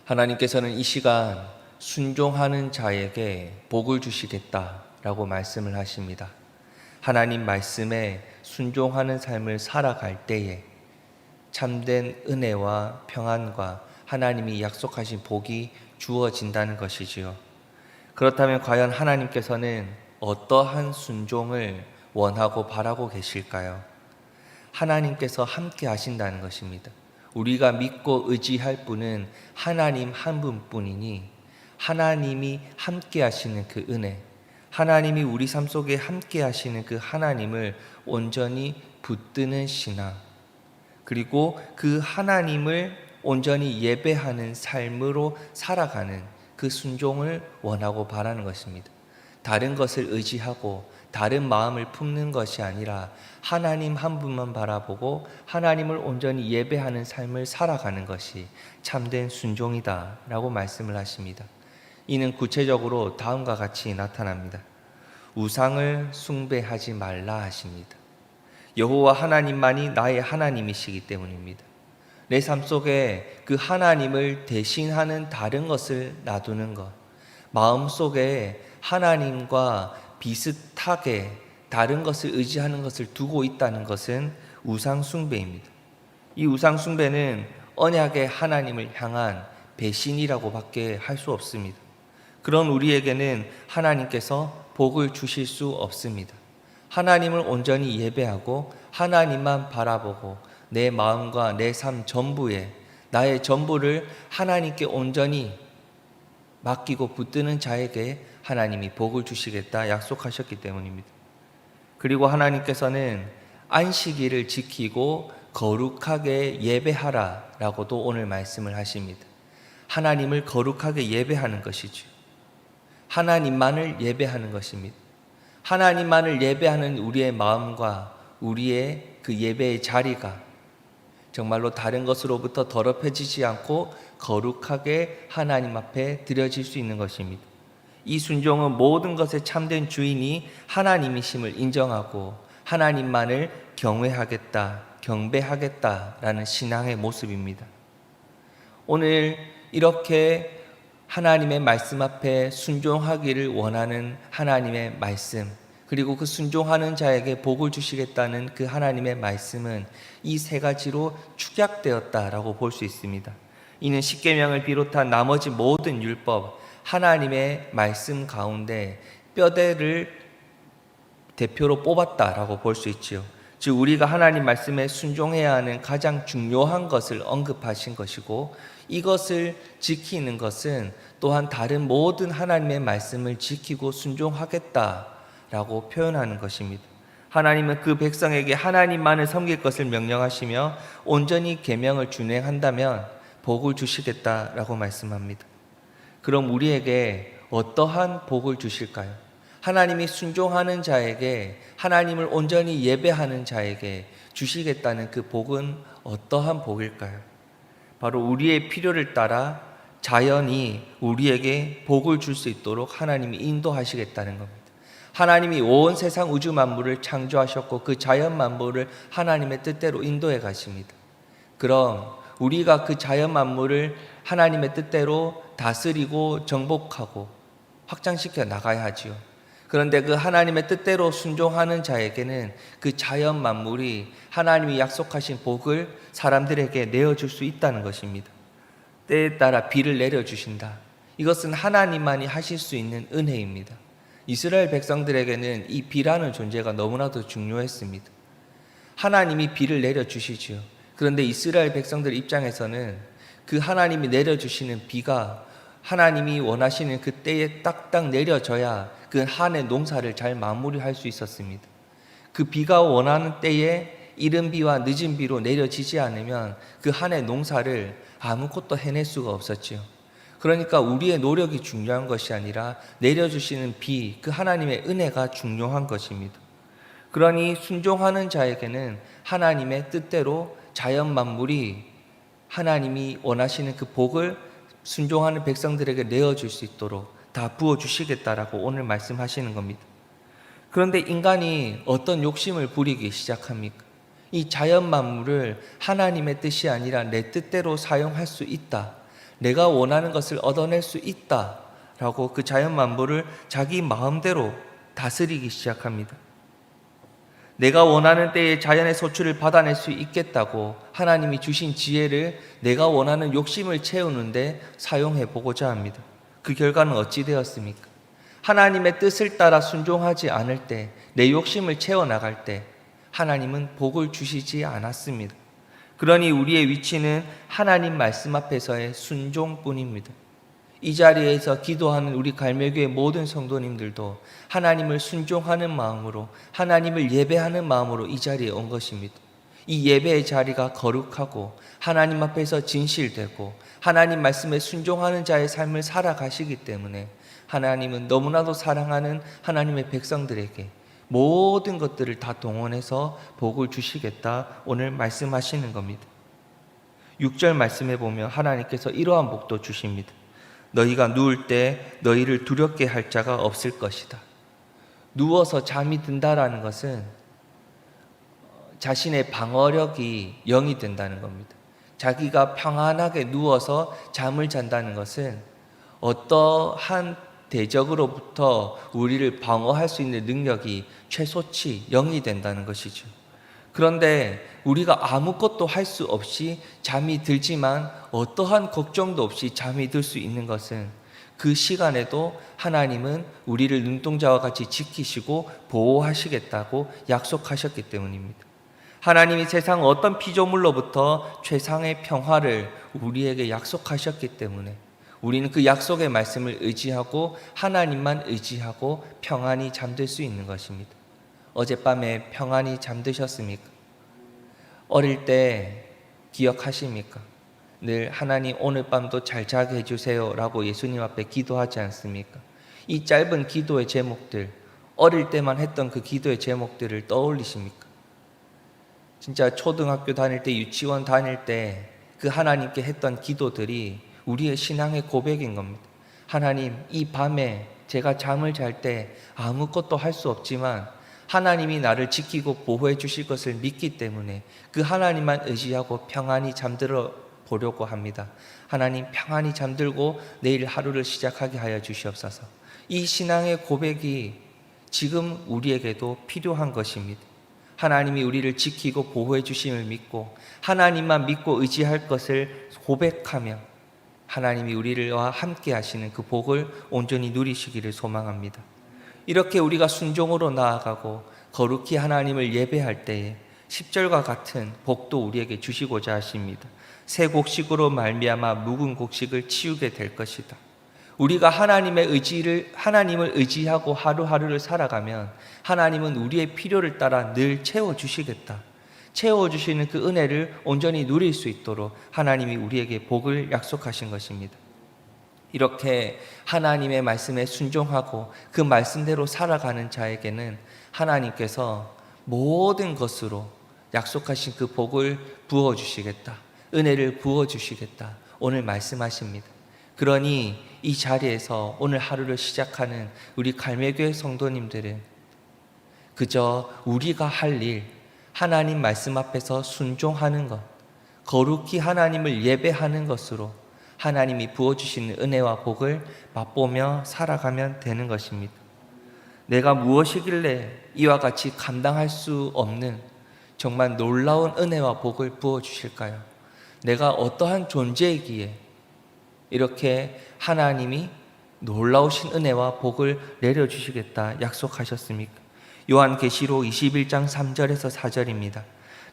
하나님께서는 이 시간 순종하는 자에게 복을 주시겠다라고 말씀을 하십니다. 하나님 말씀에 순종하는 삶을 살아갈 때에 참된 은혜와 평안과 하나님이 약속하신 복이 주어진다는 것이지요. 그렇다면 과연 하나님께서는 어떠한 순종을 원하고 바라고 계실까요? 하나님께서 함께 하신다는 것입니다. 우리가 믿고 의지할 분은 하나님 한 분뿐이니 하나님이 함께 하시는 그 은혜, 하나님이 우리 삶 속에 함께 하시는 그 하나님을 온전히 붙드는 신앙, 그리고 그 하나님을 온전히 예배하는 삶으로 살아가는 그 순종을 원하고 바라는 것입니다. 다른 것을 의지하고 다른 마음을 품는 것이 아니라 하나님 한 분만 바라보고 하나님을 온전히 예배하는 삶을 살아가는 것이 참된 순종이다 라고 말씀을 하십니다. 이는 구체적으로 다음과 같이 나타납니다. 우상을 숭배하지 말라 하십니다. 여호와 하나님만이 나의 하나님이시기 때문입니다. 내 삶 속에 그 하나님을 대신하는 다른 것을 놔두는 것, 마음속에 하나님과 비슷하게 다른 것을 의지하는 것을 두고 있다는 것은 우상 숭배입니다. 이 우상 숭배는 언약의 하나님을 향한 배신이라고 밖에 할 수 없습니다. 그런 우리에게는 하나님께서 복을 주실 수 없습니다. 하나님을 온전히 예배하고 하나님만 바라보고 내 마음과 내 삶 전부에 나의 전부를 하나님께 온전히 맡기고 붙드는 자에게 하나님이 복을 주시겠다 약속하셨기 때문입니다. 그리고 하나님께서는 안식일을 지키고 거룩하게 예배하라 라고도 오늘 말씀을 하십니다. 하나님을 거룩하게 예배하는 것이죠. 하나님만을 예배하는 것입니다. 하나님만을 예배하는 우리의 마음과 우리의 그 예배의 자리가 정말로 다른 것으로부터 더럽혀지지 않고 거룩하게 하나님 앞에 드려질 수 있는 것입니다. 이 순종은 모든 것의 참된 주인이 하나님이심을 인정하고 하나님만을 경외하겠다, 경배하겠다라는 신앙의 모습입니다. 오늘 이렇게 하나님의 말씀 앞에 순종하기를 원하는 하나님의 말씀, 그리고 그 순종하는 자에게 복을 주시겠다는 그 하나님의 말씀은 이 세 가지로 축약되었다라고 볼 수 있습니다. 이는 십계명을 비롯한 나머지 모든 율법, 하나님의 말씀 가운데 뼈대를 대표로 뽑았다라고 볼 수 있지요. 즉 우리가 하나님 말씀에 순종해야 하는 가장 중요한 것을 언급하신 것이고, 이것을 지키는 것은 또한 다른 모든 하나님의 말씀을 지키고 순종하겠다라고 표현하는 것입니다. 하나님은 그 백성에게 하나님만을 섬길 것을 명령하시며 온전히 계명을 준행한다면 복을 주시겠다라고 말씀합니다. 그럼 우리에게 어떠한 복을 주실까요? 하나님이 순종하는 자에게, 하나님을 온전히 예배하는 자에게 주시겠다는 그 복은 어떠한 복일까요? 바로 우리의 필요를 따라 자연히 우리에게 복을 줄 수 있도록 하나님이 인도하시겠다는 겁니다. 하나님이 온 세상 우주 만물을 창조하셨고 그 자연 만물을 하나님의 뜻대로 인도해 가십니다. 그럼 우리가 그 자연 만물을 하나님의 뜻대로 다스리고 정복하고 확장시켜 나가야 하지요. 그런데 그 하나님의 뜻대로 순종하는 자에게는 그 자연 만물이 하나님이 약속하신 복을 사람들에게 내어줄 수 있다는 것입니다. 때에 따라 비를 내려주신다. 이것은 하나님만이 하실 수 있는 은혜입니다. 이스라엘 백성들에게는 이 비라는 존재가 너무나도 중요했습니다. 하나님이 비를 내려주시지요. 그런데 이스라엘 백성들 입장에서는 그 하나님이 내려주시는 비가 하나님이 원하시는 그 때에 딱딱 내려져야 그 한 해 농사를 잘 마무리할 수 있었습니다. 그 비가 원하는 때에 이른 비와 늦은 비로 내려지지 않으면 그 한 해 농사를 아무것도 해낼 수가 없었지요. 그러니까 우리의 노력이 중요한 것이 아니라 내려주시는 비, 그 하나님의 은혜가 중요한 것입니다. 그러니 순종하는 자에게는 하나님의 뜻대로 자연 만물이 하나님이 원하시는 그 복을 순종하는 백성들에게 내어줄 수 있도록 다 부어주시겠다라고 오늘 말씀하시는 겁니다. 그런데 인간이 어떤 욕심을 부리기 시작합니까? 이 자연 만물을 하나님의 뜻이 아니라 내 뜻대로 사용할 수 있다 내가 원하는 것을 얻어낼 수 있다라고 그 자연 만물을 자기 마음대로 다스리기 시작합니다. 내가 원하는 때에 자연의 소출을 받아낼 수 있겠다고 하나님이 주신 지혜를 내가 원하는 욕심을 채우는데 사용해 보고자 합니다. 그 결과는 어찌 되었습니까? 하나님의 뜻을 따라 순종하지 않을 때, 내 욕심을 채워나갈 때 하나님은 복을 주시지 않았습니다. 그러니 우리의 위치는 하나님 말씀 앞에서의 순종뿐입니다. 이 자리에서 기도하는 우리 갈매교회 모든 성도님들도 하나님을 순종하는 마음으로, 하나님을 예배하는 마음으로 이 자리에 온 것입니다. 이 예배의 자리가 거룩하고 하나님 앞에서 진실되고 하나님 말씀에 순종하는 자의 삶을 살아가시기 때문에 하나님은 너무나도 사랑하는 하나님의 백성들에게 모든 것들을 다 동원해서 복을 주시겠다 오늘 말씀하시는 겁니다. 6절 말씀에 보면 하나님께서 이러한 복도 주십니다. 너희가 누울 때 너희를 두렵게 할 자가 없을 것이다. 누워서 잠이 든다라는 것은 자신의 방어력이 0이 된다는 겁니다. 자기가 평안하게 누워서 잠을 잔다는 것은 어떠한 대적으로부터 우리를 방어할 수 있는 능력이 최소치 0이 된다는 것이죠. 그런데 우리가 아무것도 할 수 없이 잠이 들지만 어떠한 걱정도 없이 잠이 들 수 있는 것은 그 시간에도 하나님은 우리를 눈동자와 같이 지키시고 보호하시겠다고 약속하셨기 때문입니다. 하나님이 세상 어떤 피조물로부터 최상의 평화를 우리에게 약속하셨기 때문에 우리는 그 약속의 말씀을 의지하고 하나님만 의지하고 평안히 잠들 수 있는 것입니다. 어젯밤에 평안히 잠드셨습니까? 어릴 때 기억하십니까? 늘 하나님 오늘 밤도 잘 자게 해주세요 라고 예수님 앞에 기도하지 않습니까? 이 짧은 기도의 제목들, 어릴 때만 했던 그 기도의 제목들을 떠올리십니까? 진짜 초등학교 다닐 때, 유치원 다닐 때 그 하나님께 했던 기도들이 우리의 신앙의 고백인 겁니다. 하나님, 이 밤에 제가 잠을 잘 때 아무것도 할 수 없지만 하나님이 나를 지키고 보호해 주실 것을 믿기 때문에 그 하나님만 의지하고 평안히 잠들어 보려고 합니다. 하나님, 평안히 잠들고 내일 하루를 시작하게 하여 주시옵소서. 이 신앙의 고백이 지금 우리에게도 필요한 것입니다. 하나님이 우리를 지키고 보호해 주심을 믿고 하나님만 믿고 의지할 것을 고백하며 하나님이 우리와 함께 하시는 그 복을 온전히 누리시기를 소망합니다. 이렇게 우리가 순종으로 나아가고 거룩히 하나님을 예배할 때에 10절과 같은 복도 우리에게 주시고자 하십니다. 새 곡식으로 말미암아 묵은 곡식을 치우게 될 것이다. 우리가 하나님을 의지하고 하루하루를 살아가면 하나님은 우리의 필요를 따라 늘 채워주시겠다. 채워주시는 그 은혜를 온전히 누릴 수 있도록 하나님이 우리에게 복을 약속하신 것입니다. 이렇게 하나님의 말씀에 순종하고 그 말씀대로 살아가는 자에게는 하나님께서 모든 것으로 약속하신 그 복을 부어주시겠다. 은혜를 부어주시겠다. 오늘 말씀하십니다. 그러니 이 자리에서 오늘 하루를 시작하는 우리 갈매교회 성도님들은 그저 우리가 할 일, 하나님 말씀 앞에서 순종하는 것, 거룩히 하나님을 예배하는 것으로 하나님이 부어주시는 은혜와 복을 맛보며 살아가면 되는 것입니다. 내가 무엇이길래 이와 같이 감당할 수 없는 정말 놀라운 은혜와 복을 부어주실까요? 내가 어떠한 존재이기에 이렇게 하나님이 놀라우신 은혜와 복을 내려주시겠다 약속하셨습니까? 요한계시록 21장 3절에서 4절입니다.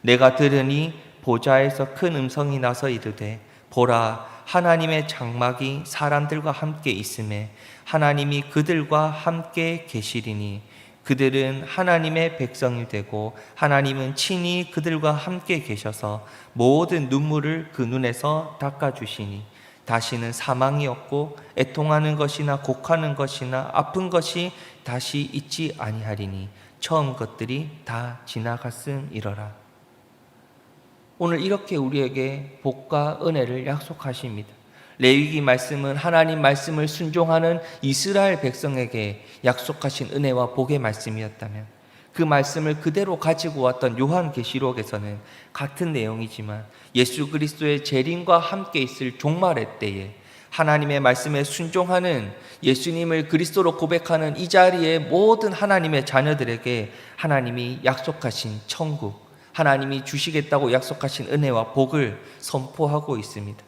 내가 들으니 보좌에서 큰 음성이 나서 이르되 보라, 하나님의 장막이 사람들과 함께 있음에 하나님이 그들과 함께 계시리니 그들은 하나님의 백성이 되고 하나님은 친히 그들과 함께 계셔서 모든 눈물을 그 눈에서 닦아주시니 다시는 사망이 없고 애통하는 것이나 곡하는 것이나 아픈 것이 다시 있지 아니하리니 처음 것들이 다 지나갔음이러라. 오늘 이렇게 우리에게 복과 은혜를 약속하십니다. 레위기 말씀은 하나님 말씀을 순종하는 이스라엘 백성에게 약속하신 은혜와 복의 말씀이었다면 그 말씀을 그대로 가지고 왔던 요한계시록에서는 같은 내용이지만 예수 그리스도의 재림과 함께 있을 종말의 때에 하나님의 말씀에 순종하는 예수님을 그리스도로 고백하는 이 자리에 모든 하나님의 자녀들에게 하나님이 약속하신 천국, 하나님이 주시겠다고 약속하신 은혜와 복을 선포하고 있습니다.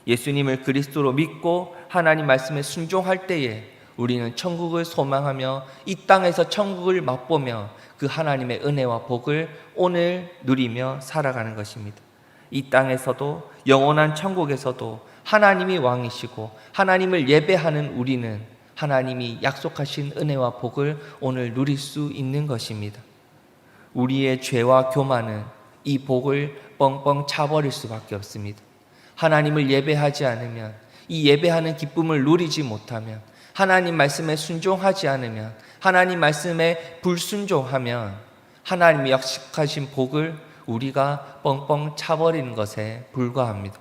예수님을 그리스도로 믿고 하나님 말씀에 순종할 때에 우리는 천국을 소망하며 이 땅에서 천국을 맛보며 그 하나님의 은혜와 복을 오늘 누리며 살아가는 것입니다. 이 땅에서도 영원한 천국에서도 하나님이 왕이시고 하나님을 예배하는 우리는 하나님이 약속하신 은혜와 복을 오늘 누릴 수 있는 것입니다. 우리의 죄와 교만은 이 복을 뻥뻥 차버릴 수밖에 없습니다. 하나님을 예배하지 않으면, 이 예배하는 기쁨을 누리지 못하면, 하나님 말씀에 순종하지 않으면, 하나님 말씀에 불순종하면 하나님이 약속하신 복을 우리가 뻥뻥 차버리는 것에 불과합니다.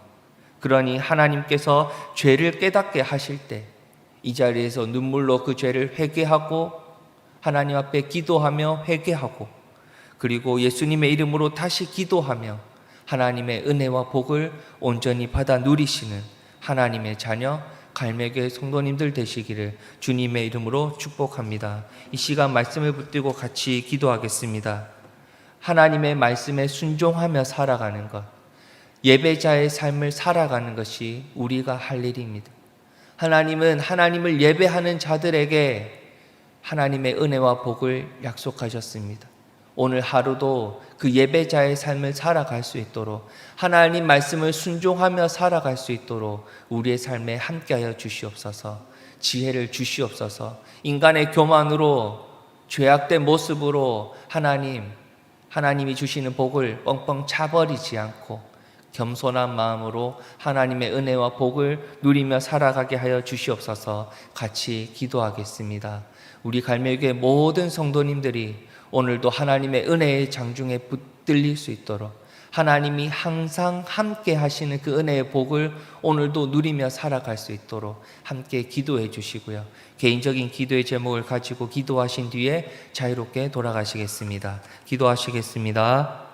그러니 하나님께서 죄를 깨닫게 하실 때 이 자리에서 눈물로 그 죄를 회개하고 하나님 앞에 기도하며 회개하고 그리고 예수님의 이름으로 다시 기도하며 하나님의 은혜와 복을 온전히 받아 누리시는 하나님의 자녀 갈매교회 성도님들 되시기를 주님의 이름으로 축복합니다. 이 시간 말씀을 붙들고 같이 기도하겠습니다. 하나님의 말씀에 순종하며 살아가는 것, 예배자의 삶을 살아가는 것이 우리가 할 일입니다. 하나님은 하나님을 예배하는 자들에게 하나님의 은혜와 복을 약속하셨습니다. 오늘 하루도 그 예배자의 삶을 살아갈 수 있도록 하나님 말씀을 순종하며 살아갈 수 있도록 우리의 삶에 함께하여 주시옵소서. 지혜를 주시옵소서. 인간의 교만으로 죄악된 모습으로 하나님이 주시는 복을 뻥뻥 차버리지 않고 겸손한 마음으로 하나님의 은혜와 복을 누리며 살아가게 하여 주시옵소서. 같이 기도하겠습니다. 우리 갈매교회 모든 성도님들이 오늘도 하나님의 은혜의 장중에 붙들릴 수 있도록 하나님이 항상 함께 하시는 그 은혜의 복을 오늘도 누리며 살아갈 수 있도록 함께 기도해 주시고요. 개인적인 기도의 제목을 가지고 기도하신 뒤에 자유롭게 돌아가시겠습니다. 기도하시겠습니다.